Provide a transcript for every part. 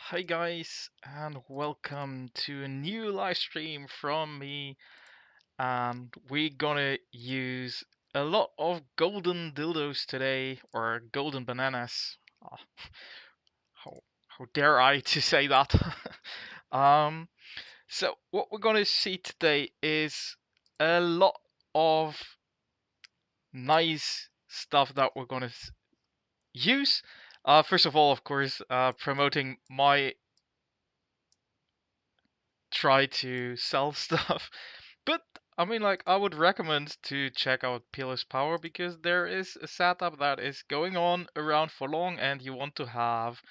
Hi guys, and welcome to a new live stream from me. And we're gonna use a lot of golden dildos today, or golden bananas. Ah, how dare I to say that? um, so what we're gonna see today is a lot of nice stuff that we're gonna use. First of all, of course, promoting my try to sell stuff. But I mean, like, I would recommend to check out Peerless Power because there is a setup that is going on around for long, and you want to have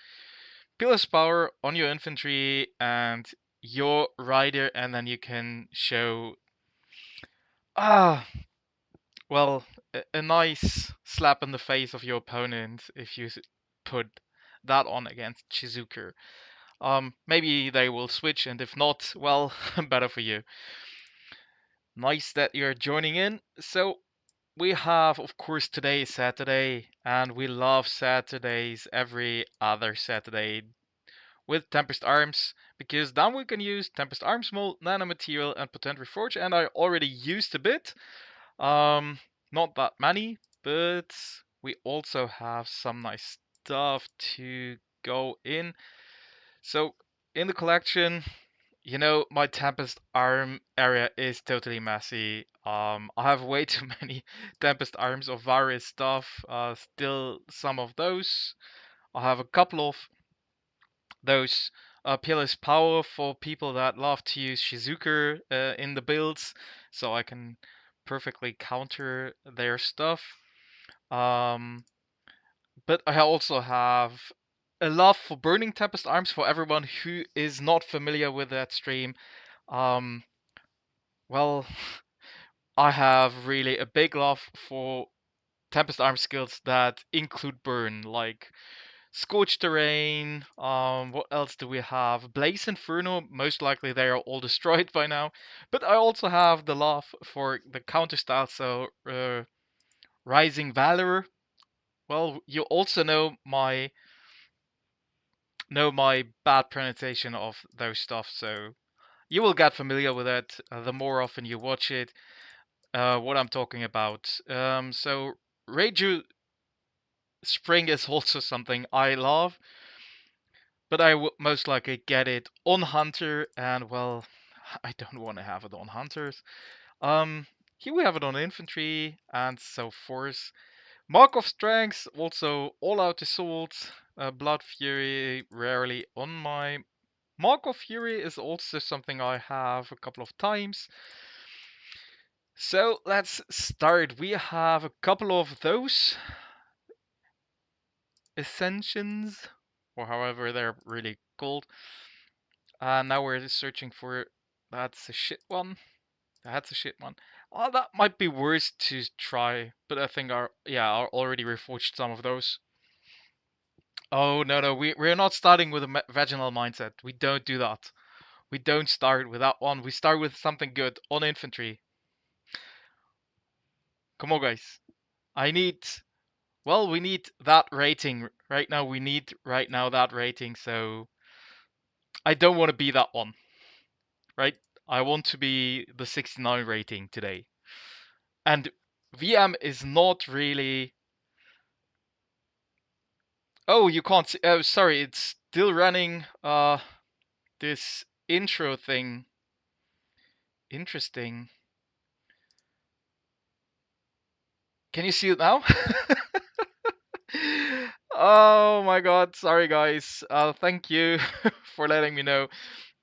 Peerless Power on your infantry and your rider, and then you can show ah well a nice slap in the face of your opponent if you put that on against Shizuku. Maybe they will switch, and if not, well, better for you. Nice that you're joining in. So, we have, of course, today is Saturday, and we love Saturdays every other Saturday with Tempest Arms, because then we can use Tempest Arms mold, nanomaterial, and potent reforge, and I already used a bit. Not that many, but we also have some nice stuff to go in. So, in the collection, my Tempest Arm area is totally messy. I have way too many Tempest Arms of various stuff. Still some of those. I have a couple of those Peerless Power for people that love to use Shizuku in the builds, so I can perfectly counter their stuff. Um, but I also have a love for Burning Tempest Arms for everyone who is not familiar with that stream. Um, Well, I have really a big love for Tempest Arm skills that include burn, like Scorch Terrain. What else do we have? Blaze Inferno. Most likely they are all destroyed by now. But I also have the love for the counter style, so Rising Valor. Well, you also know my bad pronunciation of those stuff, so you will get familiar with it the more often you watch it. What I'm talking about. So Reiju Spring is also something I love, but I would most likely get it on Hunter, and well, I don't want to have it on Hunters. Um, Here we have it on Infantry and so forth. Mark of Strength, also All Out Assault, Blood Fury, rarely on my. Mark of Fury is also something I have a couple of times. So let's start. We have a couple of those Ascensions, or however they're really called. Now we're searching for. That's a shit one. That's a shit one. Oh, that might be worth to try, but I think I already reforged some of those. Oh no, we're not starting with a vaginal mindset. We don't do that. We don't start with that one. We start with something good on infantry. Come on, guys. I need. Well, we need that rating right now. We need right now that rating. So I don't want to be that one, right? I want to be the 69 rating today. And VM is not really. Oh, you can't see. Oh, sorry, it's still running. This intro thing. Interesting. Can you see it now? Oh my god, sorry guys. Thank you for letting me know.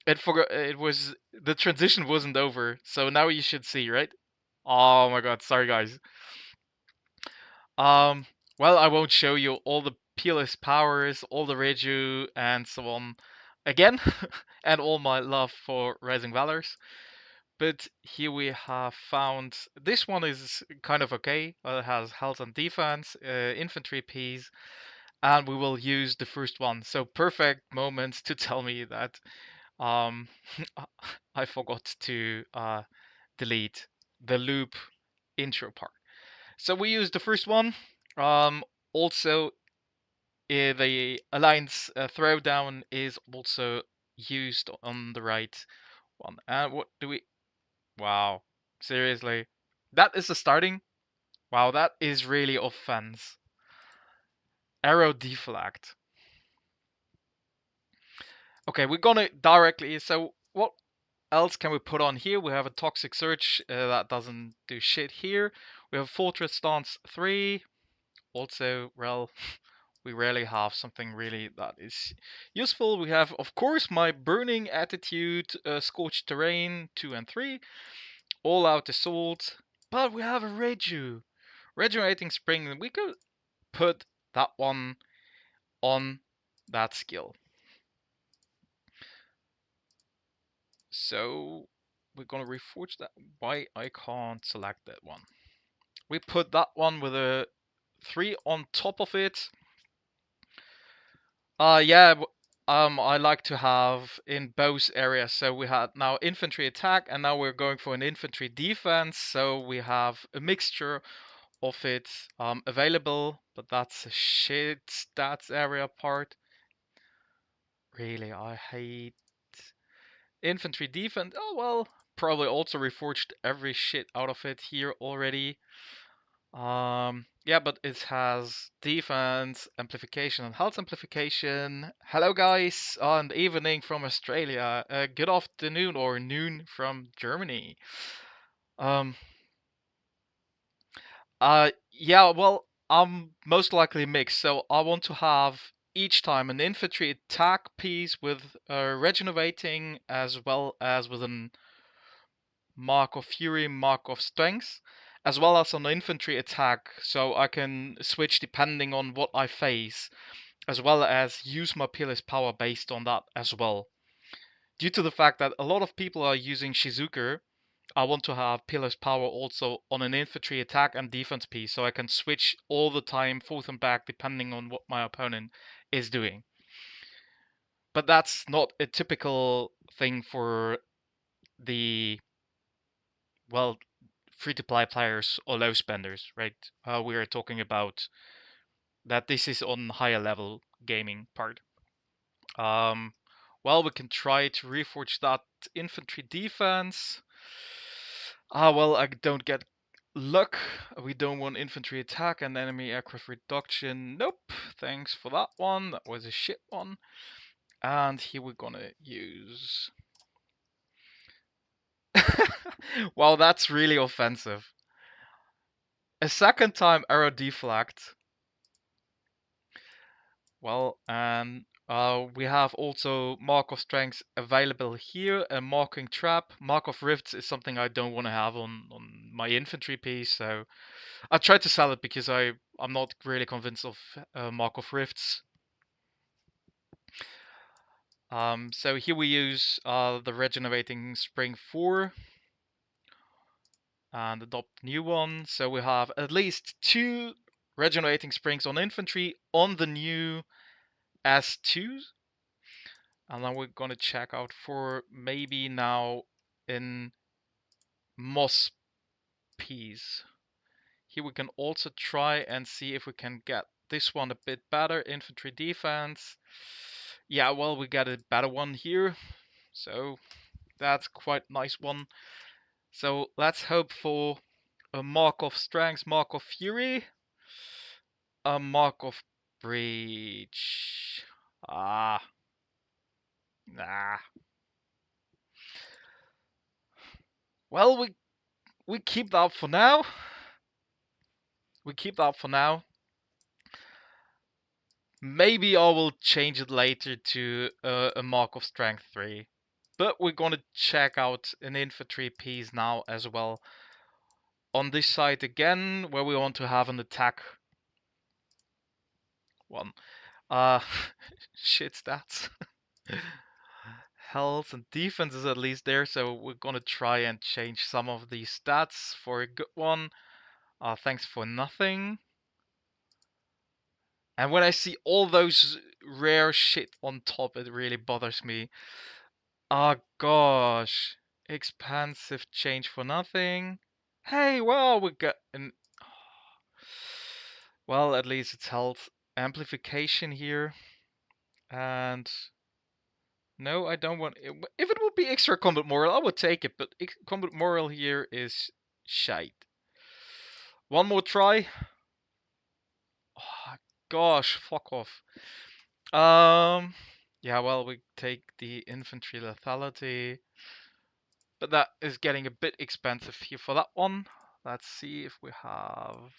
It was the transition wasn't over, so now you should see, right? Oh my god, sorry guys. Um, well, I won't show you all the peerless powers, all the Reiju, and so on again, and all my love for Rising Valors. But here we have found this one is kind of okay. It has health and defense, infantry piece, and we will use the first one. So perfect moment to tell me that um, I forgot to delete the loop intro part. So we use the first one. Also, the Alliance throwdown is also used on the right one. And what do we... Wow, seriously? That is the starting? Wow, that is really offense. Arrow deflect. Okay, we're gonna directly... So what else can we put on here? We have a Toxic Surge that doesn't do shit here. We have Fortress Stance 3. Also, well, we rarely have something really that is useful. We have, of course, my Burning Attitude, Scorched Terrain 2 and 3. All Out Assault. But we have a Regenerating Spring. We could put that one on that skill. So we're gonna reforge that. Why I can't select that one? We put that one with a 3 on top of it. Yeah, I like to have in both areas. So we had now infantry attack, and now we're going for an infantry defense. So we have a mixture of it available, but that's a shit stats area part. Really, I hate infantry defense. Oh well, probably also reforged every shit out of it here already. Yeah, but it has defense, amplification, and health amplification. Hello, guys, and evening from Australia. Good afternoon or noon from Germany. Um, yeah, well, I'm most likely mixed, so I want to have each time an infantry attack piece with regenerating as well as with an Mark of Fury, Mark of Strength, as well as an infantry attack, so I can switch depending on what I face, as well as use my Peerless Power based on that as well. Due to the fact that a lot of people are using Shizuku, I want to have Peerless Power also on an infantry attack and defense piece, so I can switch all the time forth and back depending on what my opponent is doing. But that's not a typical thing for the, well, free-to-play players or low spenders, right? We are talking about that this is on higher level gaming part. Well, we can try to reforge that infantry defense. Well, I don't get luck. We don't want infantry attack and enemy aircraft reduction. Nope, thanks for that one. That was a shit one. And here we're gonna use... Wow, that's really offensive. A second time arrow deflect. Well, and we have also Mark of Strengths available here, a Marking Trap. Mark of Rifts is something I don't want to have on my infantry piece, so I tried to sell it because I'm not really convinced of Mark of Rifts. So here we use the Regenerating Spring 4 and adopt new one. So we have at least 2 Regenerating Springs on infantry on the new S2s. And then we're gonna check out for maybe now in Moss Peas. Here we can also try and see if we can get this one a bit better. Infantry defense. Yeah, well, we got a better one here. So that's quite nice one. So let's hope for a Mark of Strength, Mark of Fury, a Mark of Breach. Ah, nah. Well, we keep that for now. We keep that for now. Maybe I will change it later to a Mark of Strength 3. But we're gonna check out an infantry piece now as well. On this side again, where we want to have an attack one. Shit stats. Health and defense is at least there, so we're gonna try and change some of these stats for a good one. Thanks for nothing. And when I see all those rare shit on top, it really bothers me. Oh gosh. Expansive change for nothing. Hey, well, we got an... Well, at least it's health amplification here. And no, I don't want it. If it would be extra combat moral, I would take it, but combat moral here is shite. One more try. Oh, gosh, fuck off. Yeah, well, we take the infantry lethality, but that is getting a bit expensive here for that one. Let's see if we have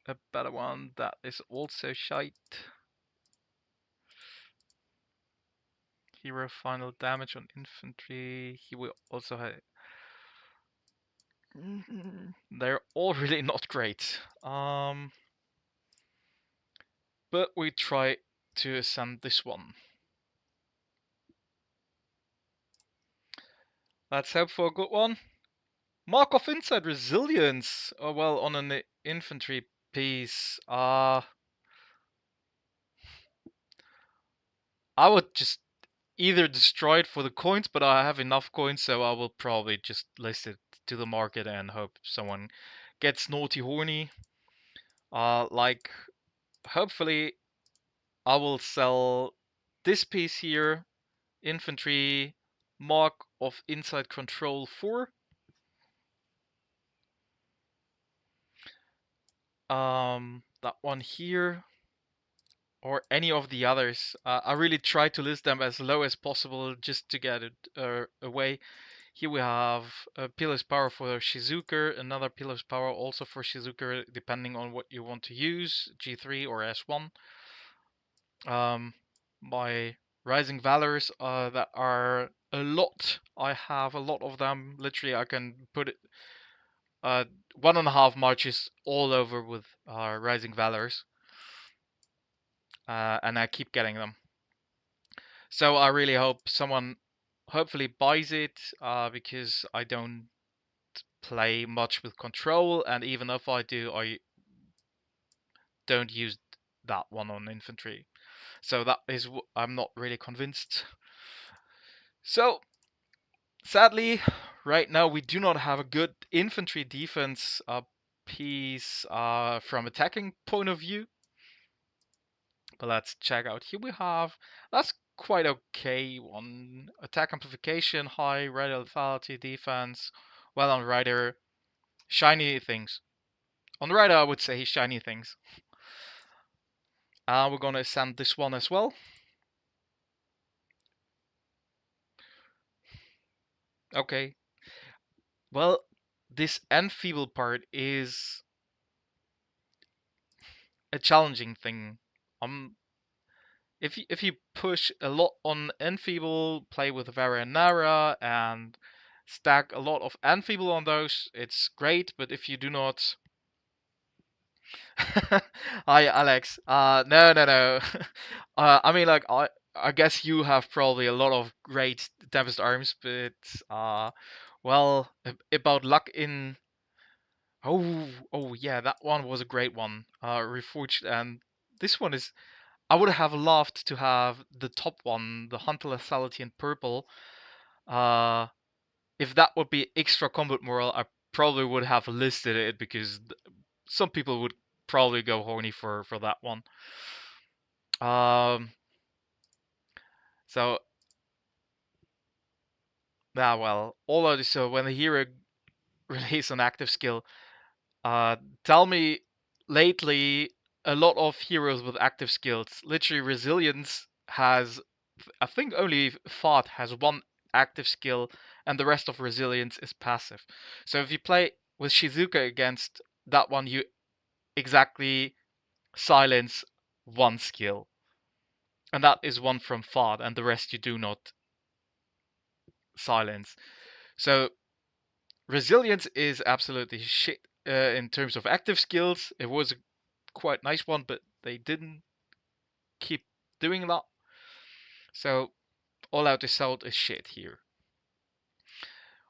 a better one that is also shite. Hero final damage on infantry. He will also have. They're all really not great. But we try to ascend this one. Let's hope for a good one. Mark of Inside Resilience. Oh, well, on an infantry piece. I would just either destroy it for the coins, but I have enough coins, so I will probably just list it to the market and hope someone gets naughty horny. Like, hopefully I will sell this piece here, infantry, Mark of Inside Control 4. That one here, or any of the others. I really try to list them as low as possible just to get it away. Here we have a Pillar's Power for Shizuka, another Pillar's Power also for Shizuka, depending on what you want to use, G3 or S1. My Rising Valors that are a lot. I have a lot of them. Literally, I can put it 1.5 marches all over with Rising Valors. And I keep getting them. So I really hope someone hopefully buys it because I don't play much with control, and even if I do, I don't use that one on infantry. So that is I'm not really convinced. So sadly, right now we do not have a good infantry defense piece from attacking point of view. But let's check out. Here we have, that's quite okay one. Attack amplification, high, rider lethality, defense, well on rider, shiny things. On the rider I would say shiny things. We're gonna ascend this one as well. Okay. Well, this enfeeble part is a challenging thing. If you push a lot on enfeeble, play with Vera and Nara, and stack a lot of enfeeble on those, it's great. But if you do not, hi Alex. No, no, no. I mean, like, I guess you have probably a lot of great Tempest Arms, but well, about luck in. Oh, yeah, that one was a great one. Reforged, and this one is. I would have loved to have the top one, the Hunter Lethality in purple. Uh, if that would be extra combat moral, I probably would have listed it because some people would probably go horny for that one. Um, so yeah, well, all of this. So when the hero release an active skill, uh, tell me lately a lot of heroes with active skills. Literally, resilience has, I think only Fought has one active skill, and the rest of resilience is passive. So if you play with Shizuka against that one, you exactly silence one skill. And that is one from Fard, and the rest you do not silence. So resilience is absolutely shit in terms of active skills. It was a quite nice one, but they didn't keep doing that. So all out assault is shit here.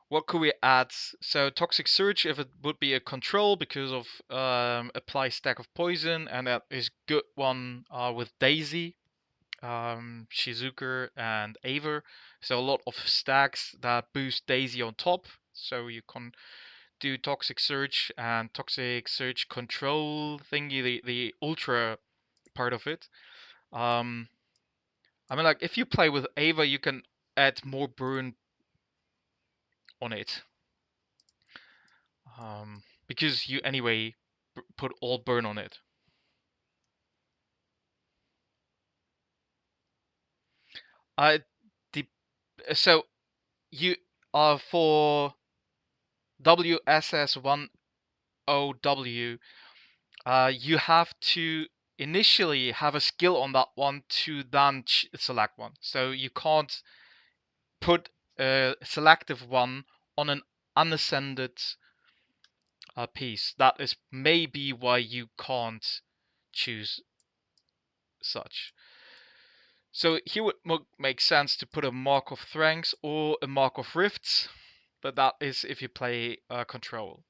What could we add? So Toxic Surge, if it would be a control because of apply stack of poison, and that is good one with Daisy, Shizuka, and Aver. So a lot of stacks that boost Daisy on top. So you can do Toxic Surge and Toxic Surge control thingy, the ultra part of it. Um, I mean, like, if you play with Ava, you can add more burn on it. Because you anyway put all burn on it. Uh, the, so you for WSS10W, you have to initially have a skill on that one to then select one. So you can't put a selective one on an unascended piece. That is maybe why you can't choose such. So here would make sense to put a Mark of Strengths or a Mark of Rifts, but that is if you play Control,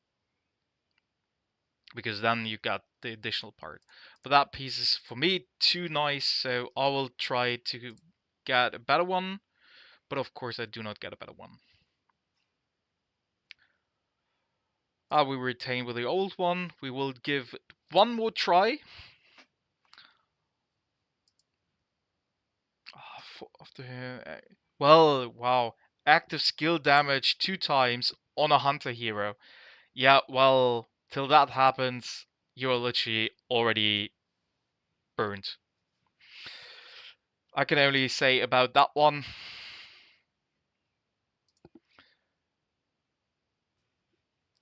because then you got the additional part. But that piece is, for me, too nice, so I will try to get a better one, but of course I do not get a better one. We retain with the old one. We will give one more try. Well, wow. Active skill damage 2 times on a hunter hero. Yeah, well, till that happens, you're literally already burned. I can only say about that one.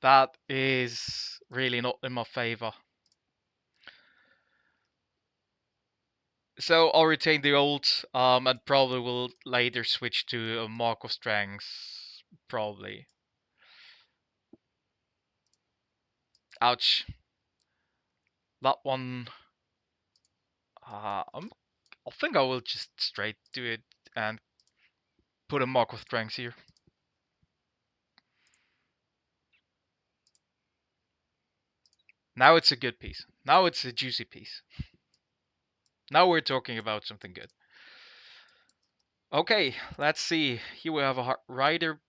That is really not in my favor. So I'll retain the old, and probably will later switch to a Mark of Strengths. Probably. Ouch. That one. I think I will just straight do it and put a Mark of Strengths here. Now it's a good piece. Now it's a juicy piece. Now we're talking about something good. Okay, let's see. Here we have a rider,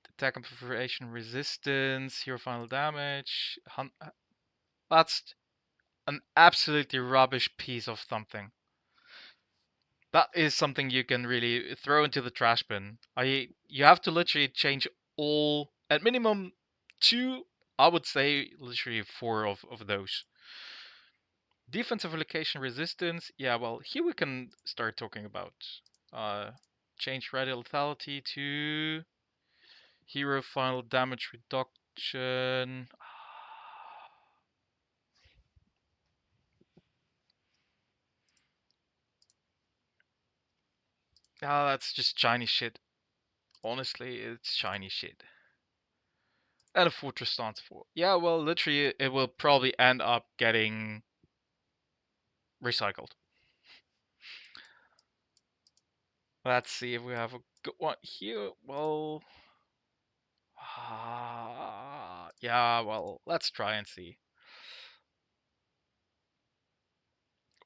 attack and perforation resistance, hero final damage. That's an absolutely rubbish piece of something. That is something you can really throw into the trash bin. You have to literally change all, at minimum 2, I would say literally 4 of those. Defensive location resistance, yeah, well, here we can start talking about change radial lethality to hero final damage reduction. Ah, that's just shiny shit. Honestly, it's shiny shit. And a fortress stance 4. Yeah, well, literally, it will probably end up getting recycled. Let's see if we have a good one here. Well, yeah, well, let's try and see.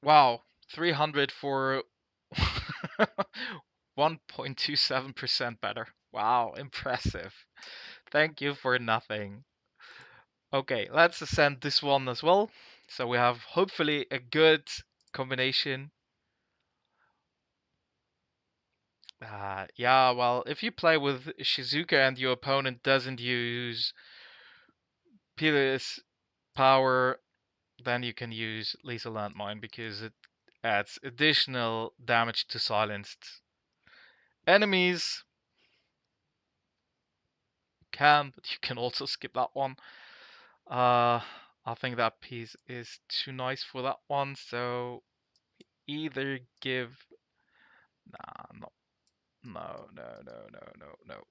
Wow, 300 for 1.27% better. Wow, impressive. Thank you for nothing. Okay, let's ascend this one as well. So we have hopefully a good combination. Yeah, well, if you play with Shizuka and your opponent doesn't use Pila's power, then you can use Lethal Landmine because it adds additional damage to silenced enemies. But you can also skip that one. I think that piece is too nice for that one, so either give. Nah, no.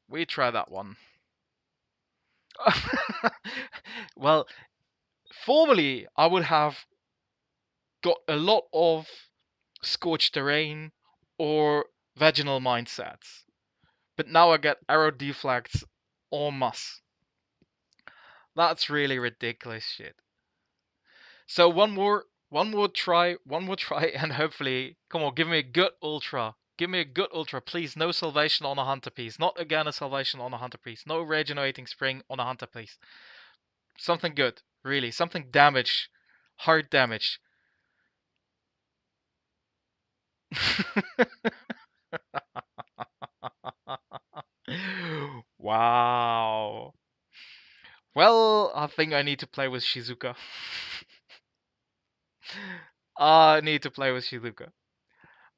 We try that one. Well, formerly I would have got a lot of Scorched Terrain or Vaginal Mindsets, but now I get Arrow Deflects en masse. That's really ridiculous shit. So one more try, and hopefully, come on, give me a good ultra. Give me a good ultra, please. No salvation on a hunter piece. Not again a salvation on a hunter piece. No regenerating spring on a hunter piece. Something good, really. Something damage, hard damage. Wow. Well, I think I need to play with Shizuka. I need to play with Shizuka.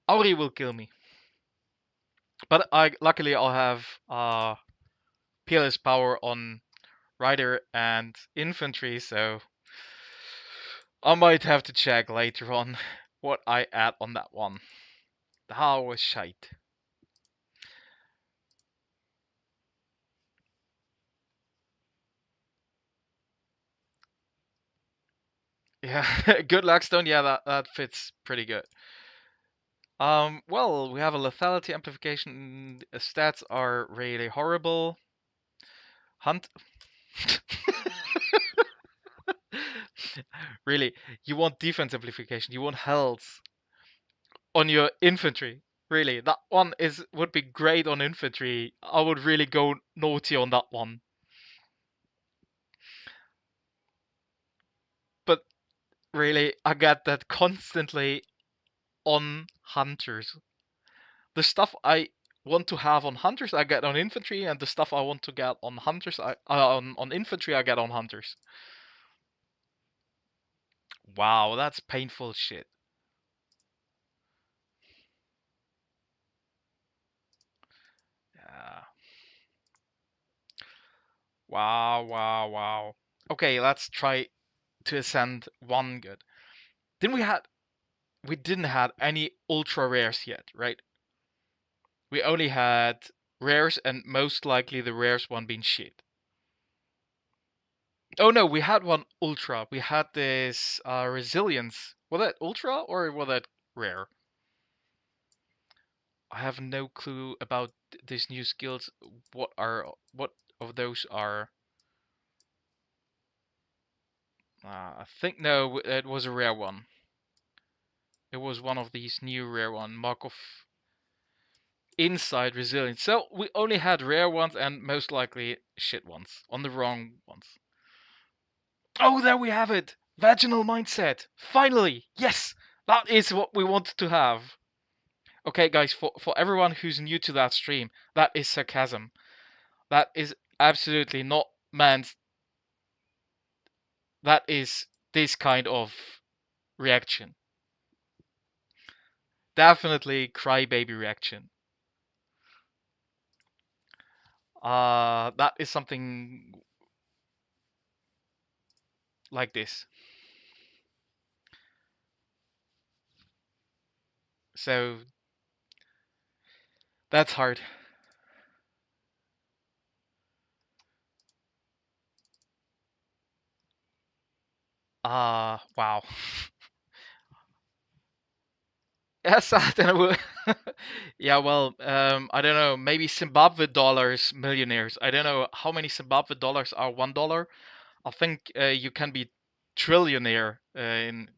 Auri will kill me. But I luckily I'll have peerless power on Rider and Infantry, so I might have to check later on what I add on that one. That was shite. Yeah, good luck stone. Yeah, that fits pretty good. Well, we have a lethality amplification. Stats are really horrible. Hunt. Really, you want defense amplification. You want health on your infantry. Really, that one would be great on infantry. I would really go naughty on that one. But really, I get that constantly on hunters. The stuff I want to have on hunters, I get on infantry, and the stuff I want to get on hunters, on infantry, I get on hunters. Wow, that's painful shit. Yeah. Wow, wow, wow. Okay, let's try to ascend one good. Didn't we had we didn't have any ultra rares yet, right? We only had rares, and most likely the rares one being shit. Oh no, we had one ultra. We had this resilience. Was that ultra or was that rare? I have no clue about these new skills. What of those are? I think no, it was a rare one. It was one of these new rare one, Markov Inside Resilience. So we only had rare ones and most likely shit ones on the wrong ones. Oh, there we have it! Vaginal mindset! Finally! Yes! That is what we wanted to have. Okay, guys, for everyone who's new to that stream, that is sarcasm. That is absolutely not meant. That is this kind of reaction. Definitely crybaby reaction. That is something like this. So that's hard. Wow. Yes, I don't know. Yeah, well, I don't know. Maybe Zimbabwe dollars millionaires. I don't know how many Zimbabwe dollars are $1. I think you can be trillionaire in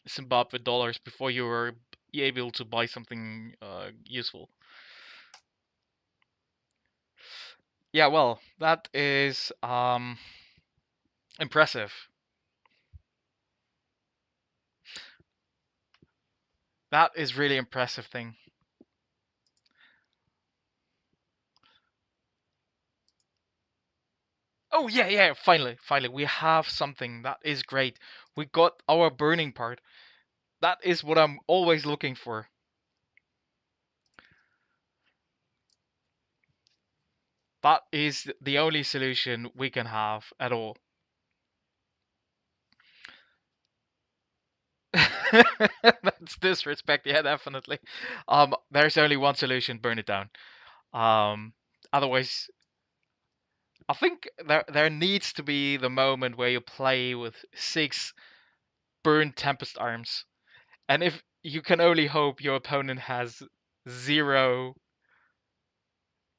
Zimbabwe dollars before you are able to buy something useful. Yeah, well, that is impressive. That is really impressive thing. Oh yeah, yeah, finally we have something that is great. We got our burning part. That is what I'm always looking for. That is the only solution we can have at all. That's disrespect, yeah, definitely. There's only one solution: burn it down. Otherwise, I think there needs to be the moment where you play with 6 burned Tempest Arms, and if you can only hope your opponent has 0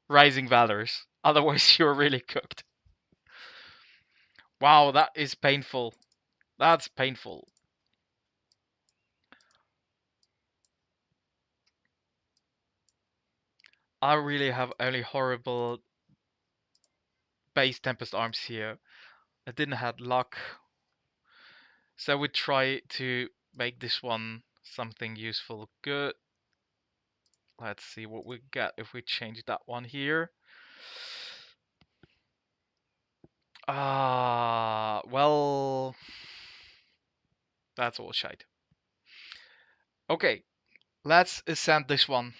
Rising Valors, otherwise you're really cooked. Wow, that is painful. That's painful. I really have only horrible base Tempest Arms here. I didn't have luck. So we try to make this one something useful. Good. Let's see what we get if we change that one here. Well, that's all shite. Okay, let's ascend this one.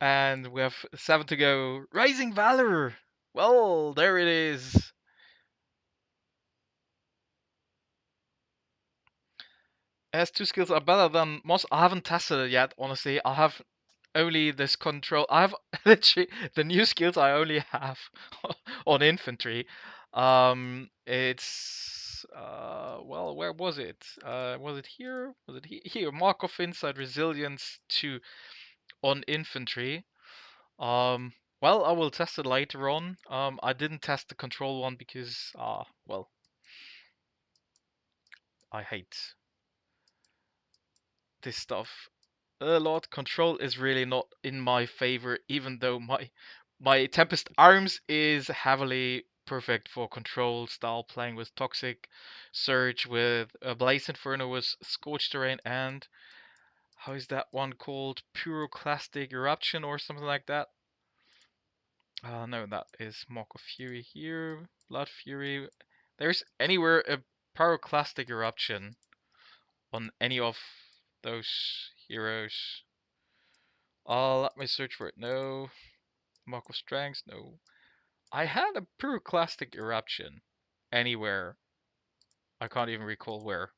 And we have 7 to go. Rising Valor! Well, there it is. S2 skills are better than most. I haven't tested it yet, honestly. I have only this control. I have literally the new skills I only have on Infantry. It's well, where was it? Was it here? Was it here? Mark of Insight, Resilience 2 on Infantry. Well, I will test it later on. I didn't test the control one because, well, I hate this stuff a lot. Control is really not in my favor, even though my Tempest Arms is heavily perfect for control style, playing with Toxic Surge, with Blaze Inferno, with Scorched Terrain, and how is that one called? Pyroclastic Eruption or something like that. No, that is Mock of Fury here. Blood Fury. There's anywhere a Pyroclastic Eruption on any of those heroes. Let me search for it. No. Mock of Strength. No. I had a Pyroclastic Eruption anywhere. I can't even recall where.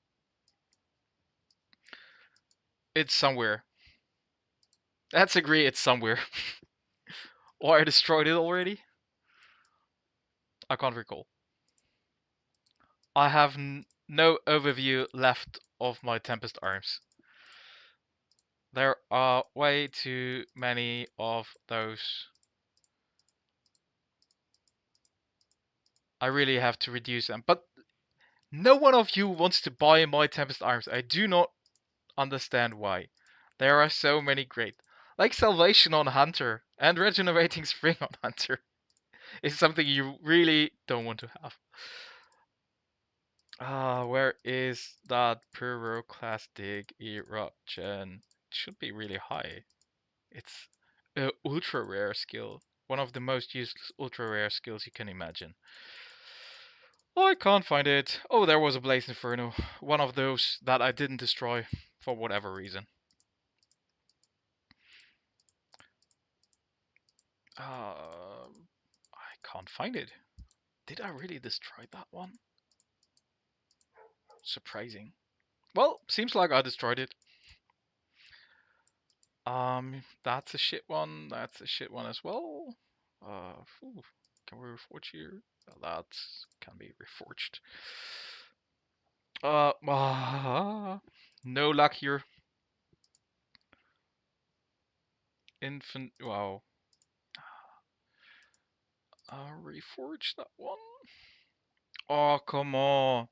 It's somewhere. Let's agree it's somewhere. Or I destroyed it already? I can't recall. I have no overview left of my Tempest Arms. There are way too many of those. I really have to reduce them. But no one of you wants to buy my Tempest Arms. I do not understand why. There are so many great. Like Salvation on Hunter and Regenerating Spring on Hunter is something you really don't want to have. Where is that Pyroclastic Eruption? It should be really high. It's a ultra rare skill. One of the most useless ultra rare skills you can imagine. Oh, I can't find it. Oh, there was a Blaze Inferno. One of those that I didn't destroy for whatever reason. I can't find it. Did I really destroy that one? Surprising. Well, seems like I destroyed it. That's a shit one. That's a shit one as well. Can we reforge here? That can be reforged. No luck here. Wow. Reforge that one. Oh, come on.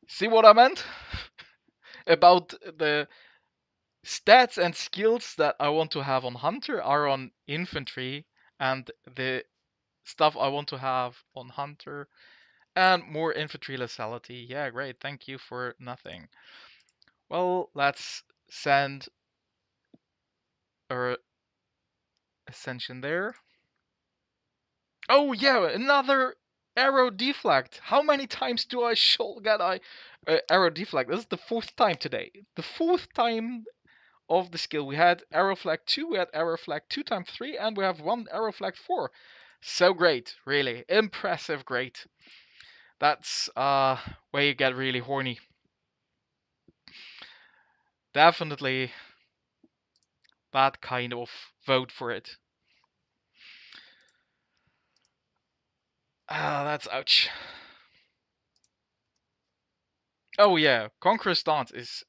See what I meant? About the stats and skills that I want to have on Hunter are on Infantry, and the stuff I want to have on Hunter and more Infantry lethality. Yeah, great. Thank you for nothing. Well, let's send our Ascension there. Oh yeah, another arrow deflect. How many times do I get arrow deflect? This is the 4th time today. The 4th time of the skill. We had arrow flag 2, we had arrow flag 2 times 3, and we have 1 arrow flag 4. So great, really. Impressive great. That's where you get really horny. Definitely that kind of vote for it. That's ouch. Oh yeah, Conqueror's Dance is...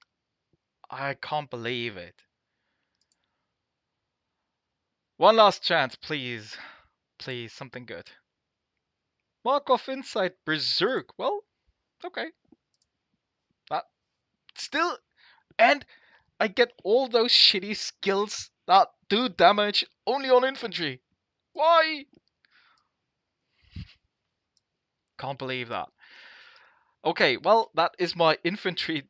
I can't believe it. One last chance, please. Please, something good. Mark of Insight, Berserk. Well, okay. That still... And I get all those shitty skills that do damage only on Infantry. Why? Can't believe that. Okay, well, that is my infantry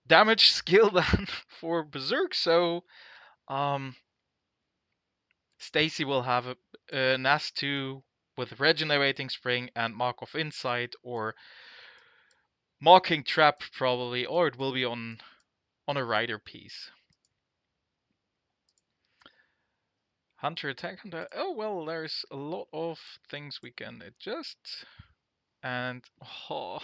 damage skill then for Berserk. So, Stacy will have an S2 with Regenerating Spring and Mark of Insight, or Mocking Trap probably, or it will be on a rider piece. Hunter attack hunter. Oh well, there's a lot of things we can adjust. And oh.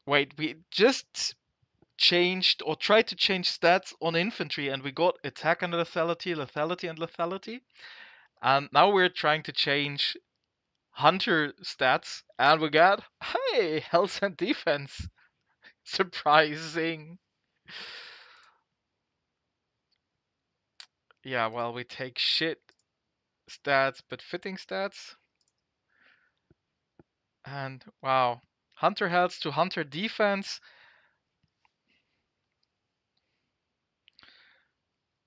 Wait, we just changed or tried to change stats on infantry, and we got attack and lethality, lethality and lethality. And now we're trying to change hunter stats, and we got, hey, health and defense. Surprising. Yeah, well, we take shit stats, but fitting stats. And wow, hunter health to hunter defense.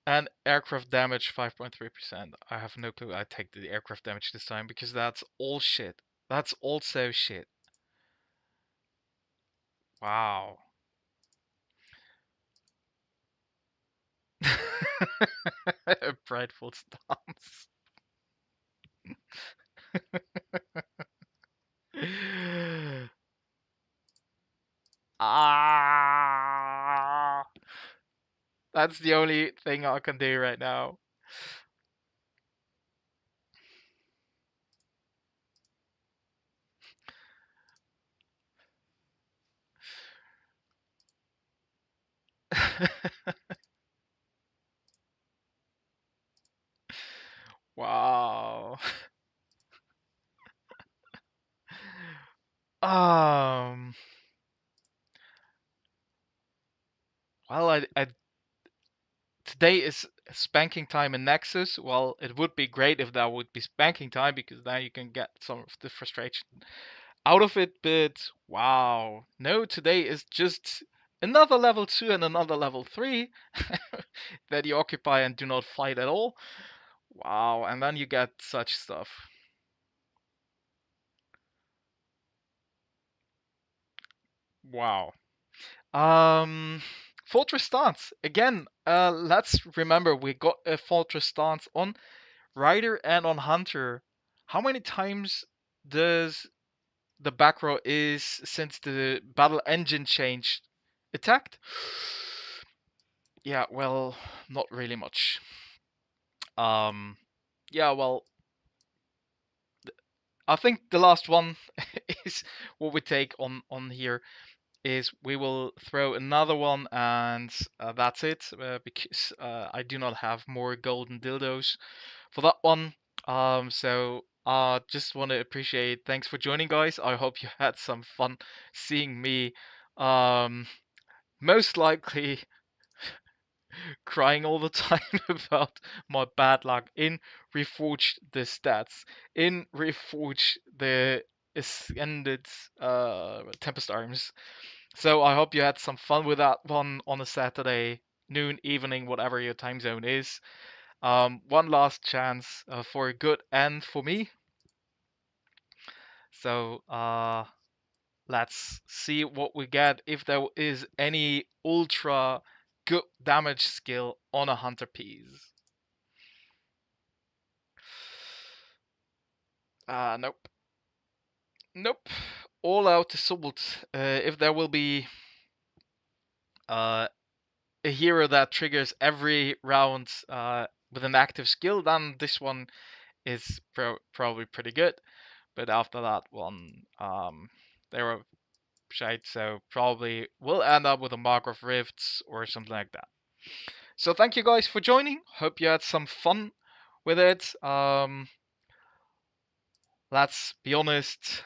And aircraft damage 5.3%. I have no clue. I take the aircraft damage this time because that's all shit. That's also shit. Wow. Prideful stance. Ah, that's the only thing I can do right now. Wow. Um. Well, today is spanking time in Nexus. Well, it would be great if that would be spanking time because then you can get some of the frustration out of it. But wow, no, today is just another level 2 and another level 3 that you occupy and do not fight at all. Wow, and then you get such stuff. Wow. Fortress stance again. Let's remember we got a fortress stance on Rider and on Hunter. How many times does the back row is since the battle engine changed attacked? Yeah, well, not really much. Um, yeah, well, I think the last one is what we take on here is we will throw another one and that's it because I do not have more golden dildos for that one. So just want to appreciate. Thanks for joining, guys. I hope you had some fun seeing me. Um, most likely crying all the time about my bad luck in Reforged the stats, in Reforged the Ascended Tempest Arms. So I hope you had some fun with that one on a Saturday noon, evening, whatever your time zone is. One last chance for a good end for me. So let's see what we get if there is any ultra good damage skill on a hunter piece. Nope. Nope. All out assault. If there will be a hero that triggers every round with an active skill, then this one is probably pretty good. But after that one, they were shite, so probably we'll end up with a Mark of Rifts or something like that. So thank you guys for joining. Hope you had some fun with it. Let's be honest.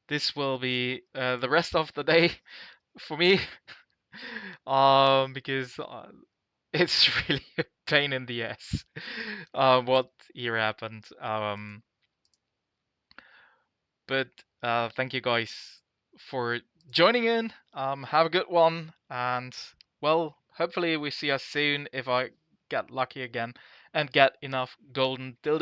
This will be the rest of the day for me, because it's really a pain in the ass what here happened. But thank you guys for joining in. Have a good one, and well, hopefully we see us soon if I get lucky again and get enough golden dildo.